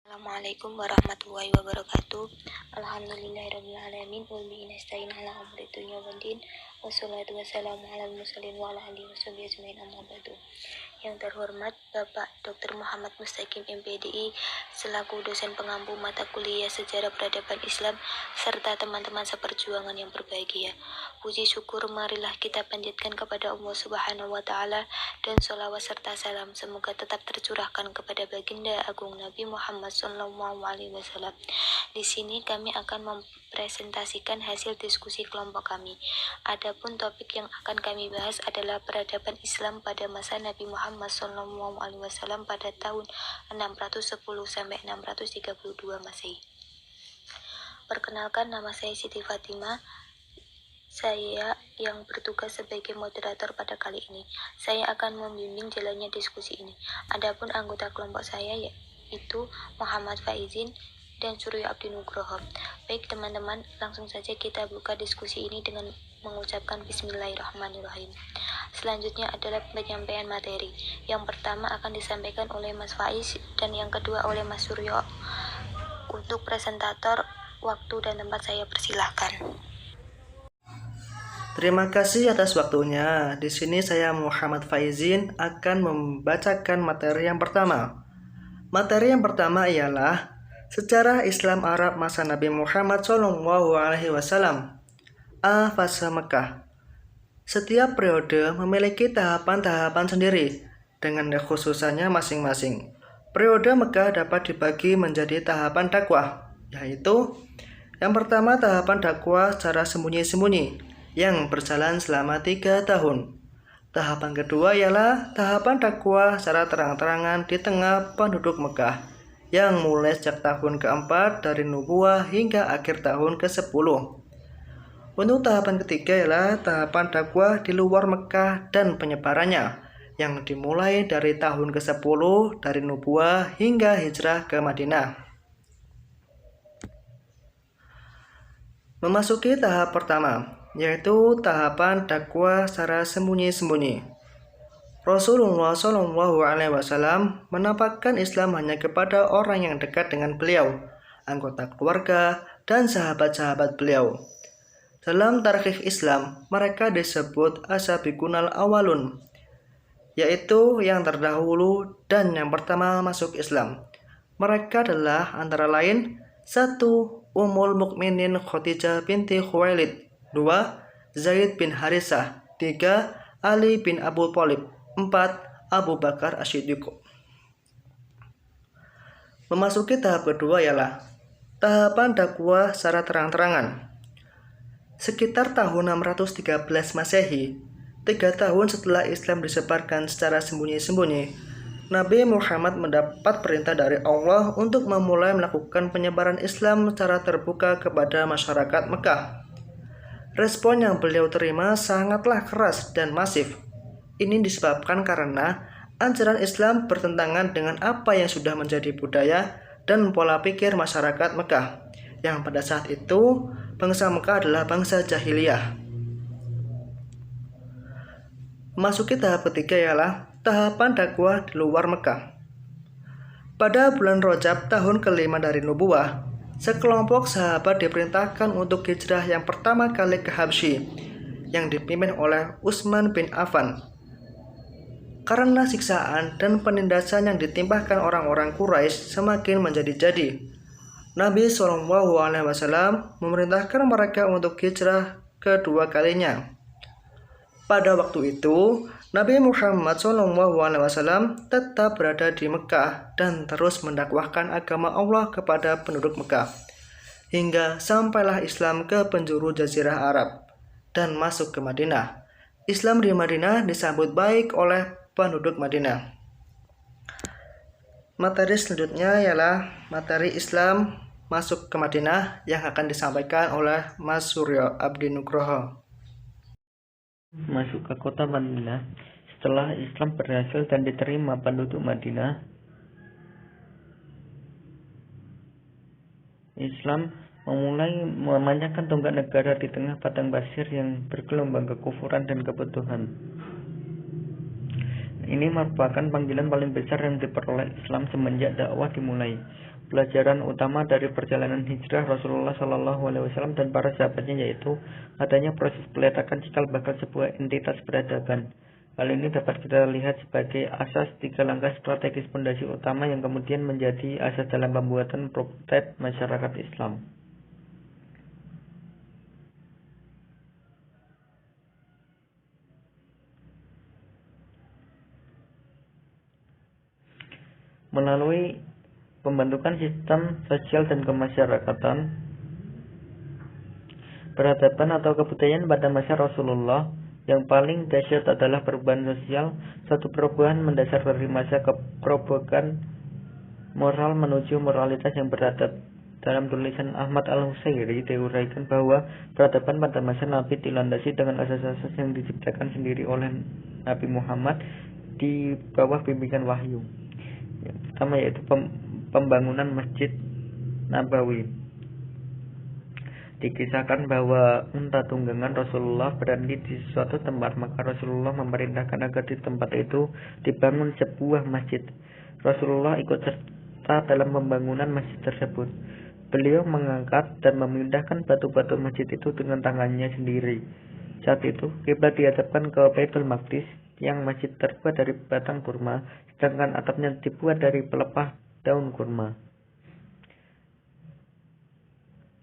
Assalamualaikum warahmatullahi wabarakatuh. Alhamdulillahirrahmanirrahim. Wa bihi nasta'in ala umri dunya waddin. Wassalatu wassalamu ala al-mursalin wa ala alihi washabihi ajmain, amma ba'du. Yang terhormat Bapak Dr. Muhammad Mustaqim MPDI selaku dosen pengampu mata kuliah Sejarah Peradaban Islam serta teman-teman seperjuangan yang berbahagia. Puji syukur marilah kita panjatkan kepada Allah Subhanahu wa taala dan sholawat serta salam semoga tetap tercurahkan kepada baginda agung Nabi Muhammad SAW. Di sini kami akan mempresentasikan hasil diskusi kelompok kami. Adapun topik yang akan kami bahas adalah peradaban Islam pada masa Nabi Muhammad SAW pada tahun 610 sampai 632 Masehi. Perkenalkan, nama saya Siti Fatimah. Saya yang bertugas sebagai moderator pada kali ini. Saya akan membimbing jalannya diskusi ini. Adapun anggota kelompok saya yaitu Muhammad Faizin dan Suryo Abdi Nugroho. Baik teman-teman, langsung saja kita buka diskusi ini dengan mengucapkan Bismillahirrahmanirrahim. Selanjutnya adalah penyampaian materi. Yang pertama akan disampaikan oleh Mas Faiz dan yang kedua oleh Mas Suryo. Untuk presentator, waktu dan tempat saya persilahkan. Terima kasih atas waktunya. Di sini saya Muhammad Faizin akan membacakan materi yang pertama. Materi yang pertama ialah sejarah Islam Arab masa Nabi Muhammad SAW. A. Fase Mekah. Setiap periode memiliki tahapan-tahapan sendiri dengan kekhususannya masing-masing. Periode Mekah dapat dibagi menjadi tahapan dakwah, yaitu yang pertama tahapan dakwah secara sembunyi-sembunyi yang berjalan selama 3 tahun. Tahapan kedua ialah tahapan dakwah secara terang-terangan di tengah penduduk Mekah yang mulai sejak tahun keempat dari nubuah hingga akhir tahun ke-10. Untuk tahapan ketiga ialah tahapan dakwah di luar Mekah dan penyebarannya yang dimulai dari tahun ke-10 dari nubuah hingga hijrah ke Madinah. Memasuki tahap pertama, yaitu tahapan dakwah secara sembunyi-sembunyi. Rasulullah SAW menampakkan Islam hanya kepada orang yang dekat dengan beliau, anggota keluarga, dan sahabat-sahabat beliau. Dalam tarikh Islam, mereka disebut as-sabiqunal awalun, yaitu yang terdahulu dan yang pertama masuk Islam. Mereka adalah antara lain 1. Ummul Mukminin Khadijah binti Khuwailid, 2. Zaid bin Harisah, 3. Ali bin Abu Thalib, 4. Abu Bakar As-Siddiq. Memasuki tahap kedua ialah tahapan dakwah secara terang-terangan. Sekitar tahun 613 Masehi, 3 tahun setelah Islam disebarkan secara sembunyi-sembunyi, Nabi Muhammad mendapat perintah dari Allah untuk memulai melakukan penyebaran Islam secara terbuka kepada masyarakat Mekah. Respon yang beliau terima sangatlah keras dan masif. Ini disebabkan karena ajaran Islam bertentangan dengan apa yang sudah menjadi budaya dan pola pikir masyarakat Mekah, yang pada saat itu bangsa Mekah adalah bangsa jahiliyah. Memasuki tahap ketiga ialah tahapan dakwah di luar Mekah. Pada bulan Rajab tahun kelima dari nubuah, sekelompok sahabat diperintahkan untuk hijrah yang pertama kali ke Habsyi yang dipimpin oleh Utsman bin Affan. Karena siksaan dan penindasan yang ditimpakan orang-orang Quraisy semakin menjadi-jadi, Nabi SAW memerintahkan mereka untuk hijrah kedua kalinya. Pada waktu itu, Nabi Muhammad SAW tetap berada di Mekah dan terus mendakwahkan agama Allah kepada penduduk Mekah, hingga sampailah Islam ke penjuru Jazirah Arab dan masuk ke Madinah. Islam di Madinah disambut baik oleh penduduk Madinah. Materi selanjutnya ialah materi Islam masuk ke Madinah yang akan disampaikan oleh Mas Suryo Abdi Nugroho. Masuk ke kota Madinah. Setelah Islam berhasil dan diterima penduduk Madinah, Islam memulai memanjangkan tonggak negara di tengah padang pasir yang bergelombang kekufuran dan kebutuhan. Ini merupakan panggilan paling besar yang diperoleh Islam semenjak dakwah dimulai. pelajaran utama dari perjalanan hijrah Rasulullah SAW dan para sahabatnya, yaitu adanya proses peletakan cikal bakal sebuah entitas peradaban. Hal ini dapat kita lihat sebagai asas 3 langkah strategis pondasi utama yang kemudian menjadi asas dalam pembuatan prototipe masyarakat Islam. Melalui pembentukan sistem sosial dan kemasyarakatan, peradaban atau kebudayaan pada masa Rasulullah, yang paling dahsyat adalah perubahan sosial, satu perubahan mendasar dari masa keperobokan moral menuju moralitas yang beradab. Dalam tulisan Ahmad Al-Husairi diuraikan bahwa peradaban pada masa Nabi dilandasi dengan asas-asas yang diciptakan sendiri oleh Nabi Muhammad di bawah bimbingan wahyu. Yang pertama yaitu pembangunan Masjid Nabawi. Dikisahkan bahwa unta tunggangan Rasulullah berhenti di suatu tempat, maka Rasulullah memerintahkan agar di tempat itu dibangun sebuah masjid. Rasulullah ikut serta dalam pembangunan masjid tersebut. Beliau mengangkat dan memindahkan batu-batu masjid itu dengan tangannya sendiri. Saat itu kiblat dihadapkan ke Baitul Maqdis, yang masjid terbuat dari batang kurma, sedangkan atapnya dibuat dari pelepah daun kurma.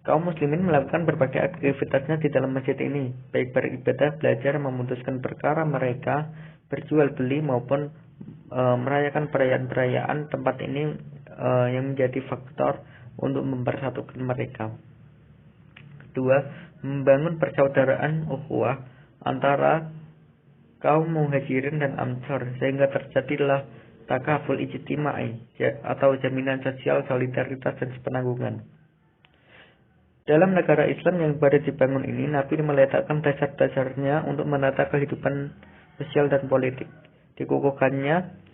Kaum muslimin melakukan berbagai aktivitasnya di dalam masjid ini, baik beribadah, belajar, memutuskan perkara mereka, berjual beli maupun merayakan perayaan-perayaan. Tempat ini yang menjadi faktor untuk mempersatukan mereka. Kedua, membangun persaudaraan ukhuwah antara kaum muhajirin dan ansor, sehingga terjadilah takaful ijtimai atau jaminan sosial, solidaritas dan sepenanggungan. Dalam negara Islam yang baru dibangun ini, Nabi meletakkan dasar-dasarnya untuk menata kehidupan sosial dan politik. Dikukuhkannya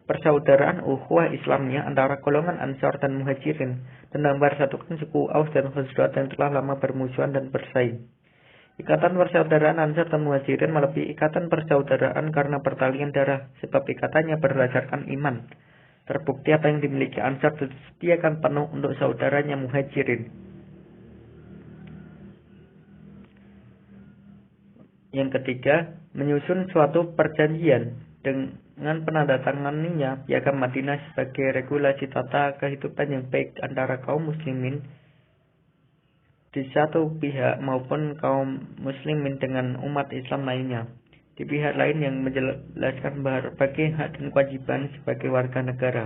persaudaraan ukhuwah Islamnya antara golongan ansor dan muhajirin, dan mempersatukan suku Aus dan Khazraj yang telah lama bermusuhan dan bersaing. Ikatan persaudaraan Ansar dan Muhajirin melebihi ikatan persaudaraan karena pertalian darah, sebab ikatannya berdasarkan iman. Terbukti apa yang dimiliki Ansar disediakan penuh untuk saudaranya Muhajirin. Yang ketiga, menyusun suatu perjanjian dengan penandatanganinya Piagam Madinah sebagai regulasi tata kehidupan yang baik antara kaum muslimin di satu pihak maupun kaum muslimin dengan umat Islam lainnya di pihak lain, yang menjelaskan berbagai hak dan kewajiban sebagai warga negara.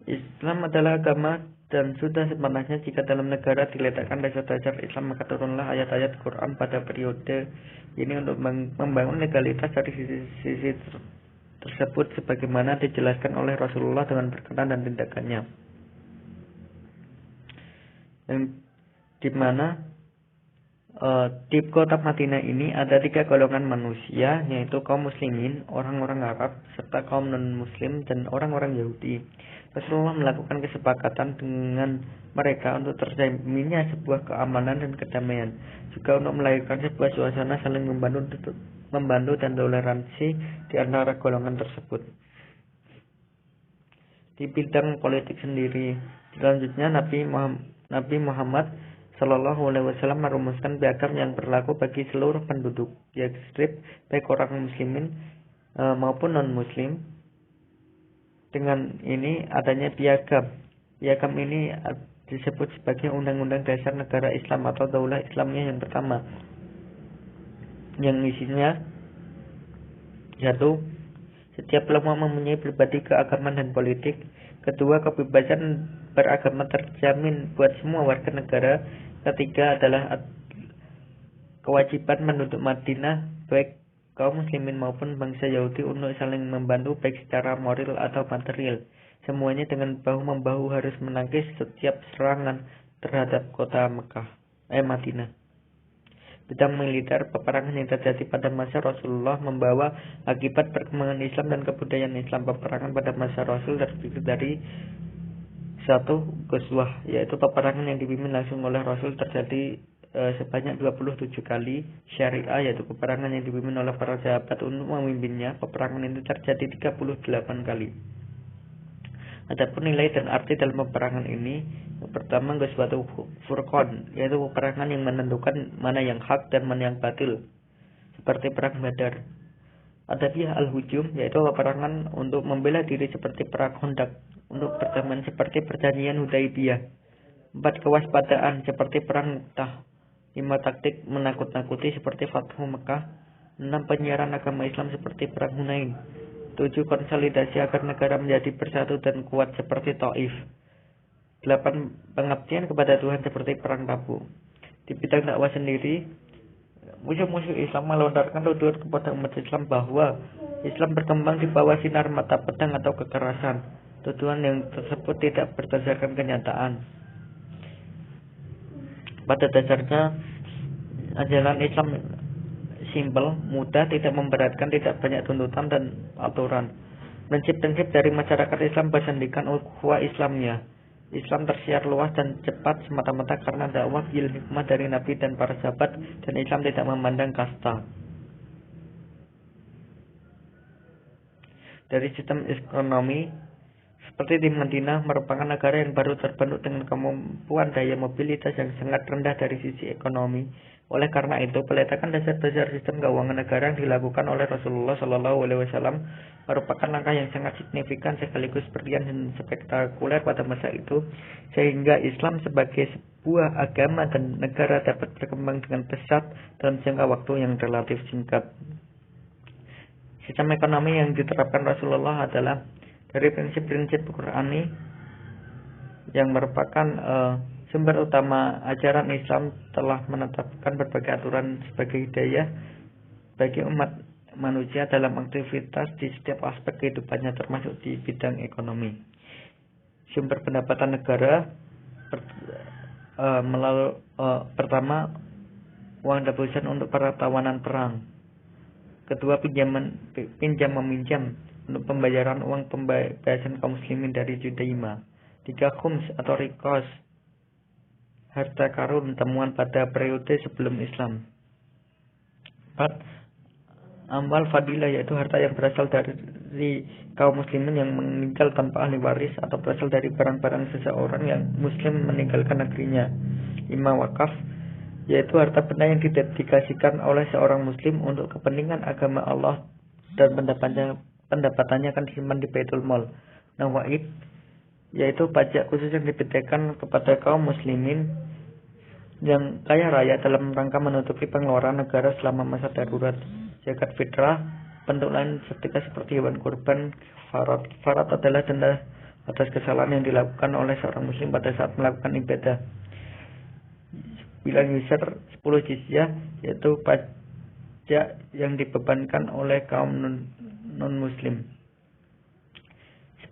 Islam adalah agama dan sudah sepantasnya jika dalam negara diletakkan dasar-dasar Islam, maka turunlah ayat-ayat Quran pada periode ini untuk membangun legalitas dari sisi tersebut sebagaimana dijelaskan oleh Rasulullah dengan perkataan dan tindakannya, yang dimana di kota Madinah ini ada 3 golongan manusia, yaitu kaum muslimin, orang-orang Arab, serta kaum non-muslim dan orang-orang Yahudi. Rasulullah melakukan kesepakatan dengan mereka untuk terjaminnya sebuah keamanan dan kedamaian, juga untuk melahirkan sebuah suasana saling membantu dan toleransi di antara golongan tersebut. Di bidang politik sendiri, selanjutnya Nabi Muhammad SAW merumuskan piagam yang berlaku bagi seluruh penduduk Yatsrib, baik orang muslimin maupun non-muslim. Dengan ini adanya piagam ini disebut sebagai Undang-Undang Dasar Negara Islam atau Daulah Islamiyah yang pertama, yang isinya 1. Setiap ulama mempunyai pribadi keagamaan dan politik. 2. Kebebasan beragama terjamin buat semua warga negara. 3. Adalah kewajiban penduduk Madinah, baik kaum muslimin maupun bangsa Yahudi, untuk saling membantu baik secara moral atau material. Semuanya dengan bahu-membahu harus menangkis setiap serangan terhadap kota Madinah. Bidang militer, peperangan yang terjadi pada masa Rasulullah membawa akibat perkembangan Islam dan kebudayaan Islam. Peperangan pada masa Rasul terdiri dari 1. Ghazwah, yaitu peperangan yang dipimpin langsung oleh Rasul, terjadi sebanyak 27 kali. Syariah yaitu peperangan yang dipimpin oleh para sahabat untuk memimpinnya. Peperangan itu terjadi 38 kali. Adapun nilai dan arti dalam peperangan ini, yang pertama Ghazwatul Furqan, yaitu peperangan yang menentukan mana yang hak dan mana yang batil, seperti perang Badar. Adapun Al-Hujum, yaitu peperangan untuk membela diri seperti perang Khandaq, untuk pertemuan seperti perjanjian Hudaibiyah. 4. Kewaspadaan seperti perang Mu'tah. 5. Taktik menakut-nakuti seperti Fathu Mekah. 6. Penyiaran agama Islam seperti perang Hunain. 7. Konsolidasi agar negara menjadi bersatu dan kuat seperti Taif. 8. Pengabdian kepada Tuhan seperti perang Tabuk. Di bidang dakwah sendiri, musuh-musuh Islam melontarkan tuduhan kepada umat Islam bahwa Islam berkembang di bawah sinar mata pedang atau kekerasan. Tuduhan yang tersebut tidak berdasarkan kenyataan. Pada dasarnya, ajaran Islam simpel, mudah, tidak memberatkan, tidak banyak tuntutan dan aturan. Prinsip-prinsip dari masyarakat Islam bersandingkan ukhuwah Islamnya. Islam tersiar luas dan cepat semata-mata karena dakwah bil hikmah dari Nabi dan para sahabat, dan Islam tidak memandang kasta. Dari sistem ekonomi, seperti di Madinah, merupakan negara yang baru terbentuk dengan kemampuan daya mobilitas yang sangat rendah dari sisi ekonomi. Oleh karena itu, peletakan dasar-dasar sistem keuangan negara yang dilakukan oleh Rasulullah SAW merupakan langkah yang sangat signifikan sekaligus berlian dan spektakuler pada masa itu, sehingga Islam sebagai sebuah agama dan negara dapat berkembang dengan pesat dalam jangka waktu yang relatif singkat. Sistem ekonomi yang diterapkan Rasulullah adalah dari prinsip-prinsip Qur'ani yang merupakan sumber utama ajaran Islam, telah menetapkan berbagai aturan sebagai hidayah bagi umat manusia dalam aktivitas di setiap aspek kehidupannya, termasuk di bidang ekonomi. Sumber pendapatan negara pertama, uang tebusan untuk para tawanan perang. Kedua, pinjam meminjam untuk pembayaran uang pembebasan kaum muslimin dari Judaima. 3. Khums atau rikos, harta karun temuan pada periode sebelum Islam. 4. Amwal fadilah, yaitu harta yang berasal dari kaum muslimin yang meninggal tanpa ahli waris atau berasal dari barang-barang seseorang yang muslim meninggalkan negerinya. 5. Wakaf, yaitu harta benda yang didedikasikan oleh seorang muslim untuk kepentingan agama Allah dan pendapatannya akan disimpan di Baitul Mal. Nawaid, yaitu pajak khusus yang diberikan kepada kaum muslimin yang kaya raya dalam rangka menutupi pengeluaran negara selama masa darurat. Zakat fitrah, bentuk lain seperti hewan kurban. Farat adalah denda atas kesalahan yang dilakukan oleh seorang muslim pada saat melakukan ibadah. 9. Yusr, 10 jizyah, yaitu pajak yang dibebankan oleh kaum non-muslim.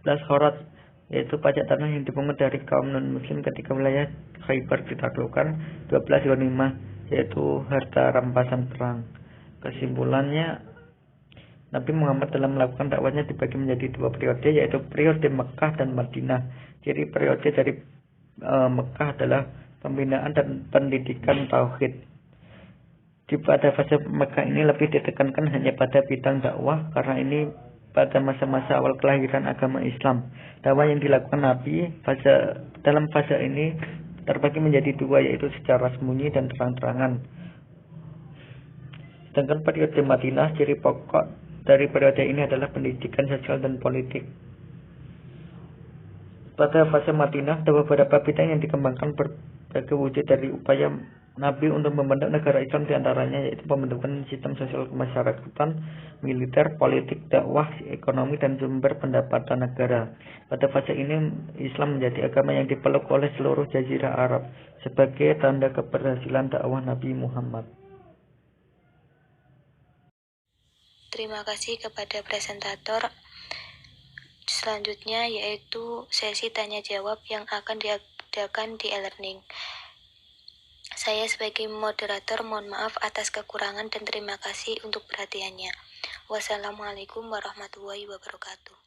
11. Khorat, yaitu pajak tanah yang dipungut dari kaum non-muslim ketika wilayah Khaybar ditaklukkan. 12. Ghanimah, yaitu harta rampasan perang. Kesimpulannya, Nabi Muhammad dalam melakukan dakwahnya dibagi menjadi 2 periode, yaitu periode Mekah dan Madinah. Ciri periode dari Mekah adalah pembinaan dan pendidikan tauhid. Pada fase Mekah ini lebih ditekankan hanya pada bidang dakwah, karena ini pada masa-masa awal kelahiran agama Islam. Dakwah yang dilakukan Nabi dalam fase ini terbagi menjadi 2, yaitu secara sembunyi dan terang-terangan. Sedangkan periode Madinah, ciri pokok dari periode ini adalah pendidikan sosial dan politik. Pada fase Madinah, ada beberapa bidang yang dikembangkan berbagai wujud dari upaya Nabi untuk membentuk negara Islam, diantaranya yaitu pembentukan sistem sosial kemasyarakatan, militer, politik, dakwah, ekonomi, dan sumber pendapatan negara. Pada fase ini, Islam menjadi agama yang dipeluk oleh seluruh jazirah Arab sebagai tanda keberhasilan dakwah Nabi Muhammad. Terima kasih kepada presentator. Selanjutnya yaitu sesi tanya jawab yang akan diadakan di e-learning. Saya sebagai moderator mohon maaf atas kekurangan dan terima kasih untuk perhatiannya. Wassalamualaikum warahmatullahi wabarakatuh.